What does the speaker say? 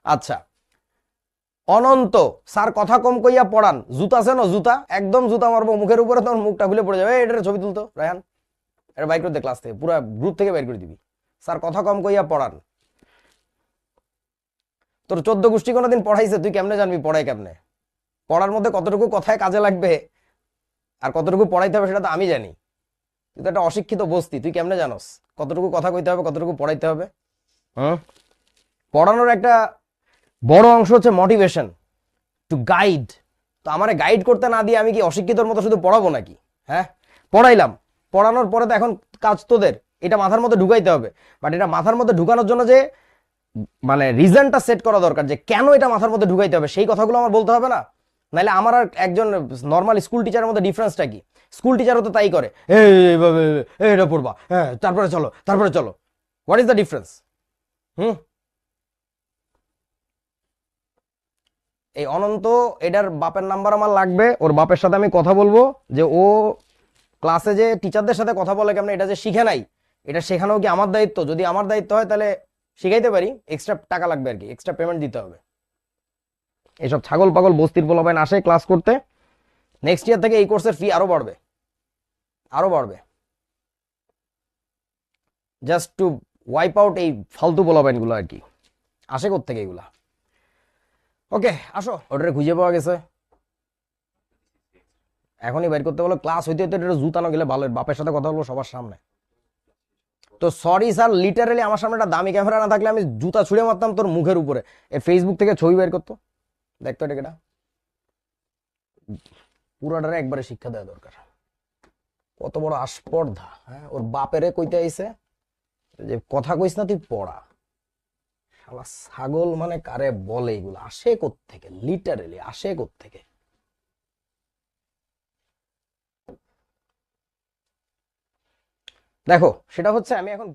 আচ্ছা, অনন্ত স্যার কথা কম কইয়া পড়ান, জুতা আছে না, জুতা একদম জুতা মারবো মুখের উপরে, তোমার মুখটা খুলে পড়ে যাবে। এটার ছবি তুলতো রায়হান, এটা বাইর করে দে ক্লাস থেকে, পুরো গ্রুপ থেকে বাইর করে দিবি। স্যার কথা কম কইয়া পড়ান। তোর 14 গোষ্ঠী কোনোদিন পড়াইছে? তুই কেমনে জানবি পড়াই কেমনে? পড়ার মধ্যে কতটুকু কথায় কাজে লাগবে আর কতটুকু পড়াইতে হবে সেটা তো আমি জানি। তুই তো একটা অশিক্ষিত বস্তি, তুই কেমনে জানোস কতটুকু কথা কইতে হবে, কতটুকু পড়াইতে হবে? হুম, পড়ানোর একটা বড় অংশ হচ্ছে মোটিভেশন, টু গাইড। তো আমারে গাইড করতে না দিয়ে আমি কি অশিক্ষিতর মতো শুধু পড়াবো নাকি? হ্যাঁ, পড়াইলাম, পড়ানোর পরে তো এখন কাজ তোদের এটা মাথার মধ্যে ঢুকাইতে হবে। বাট এটা মাথার মধ্যে ঢুকানোর জন্য যে মানে রিজনটা সেট করা দরকার, যে কেন এটা মাথার মধ্যে ঢুকাইতে হবে, সেই কথাগুলো আমার বলতে হবে না? নাহলে আমার আর একজন নর্মাল স্কুল টিচারের মধ্যে ডিফারেন্সটা কি? স্কুল টিচারও তো তাই করে, এটা পড়বা, হ্যাঁ তারপরে চলো, তারপরে চলো। What is the difference? হুম, এই অনন্ত, এটার বাপের নাম্বার আমার লাগবে, ওর বাপের সাথে আমি কথা বলবো যে ও ক্লাসে যে টিচারদের সাথে কথা বলে কেমন, এটা যে শিখে নাই, এটা শেখানোও কি আমার দায়িত্ব? যদি আমার দায়িত্ব হয় তাহলে শিখাইতে পারি, এক্সট্রা টাকা লাগবে আর কি, এক্সট্রা পেমেন্ট দিতে হবে। এসব ছাগল পাগল বস্তির পোলাপাইন আসে ক্লাস করতে, নেক্সট ইয়ার থেকে এই কোর্সের ফি আরো বাড়বে, আরো বাড়বে, জাস্ট টু ওয়াইপ আউট এই ফালতু পোলাপাইন গুলো আর কি। আসে কোত্থেকে এগুলা? ওকে আসো, ওটারে খুঁজে পাওয়া গেছে, এখনই বের করতে বলো। ক্লাস হইতে হইতে এটা জুতানো গেলে ভালো, বাপের সাথে কথা বলবো সবার সামনে। তো সরি স্যার, লিটারালি আমার সামনে একটা দামি ক্যামেরা না থাকলে আমি জুতা ছুঁড়ে মারতাম তোর মুখের উপরে। এই ফেসবুক থেকে ছবি বের করতো, দেখতো এটা পুরাটারে একবারে শিক্ষা দেওয়া দরকার। কত বড় আস্পর্ধা! হ্যাঁ, ওর বাপেরে কইতে আইছে যে কথা কইস না তুই পড়া। শালা ছাগল মানে কারে বলে? এগুলো আসে কোত্থেকে? লিটারালি আসে কোত্থেকে? দেখো, সেটা হচ্ছে আমি এখন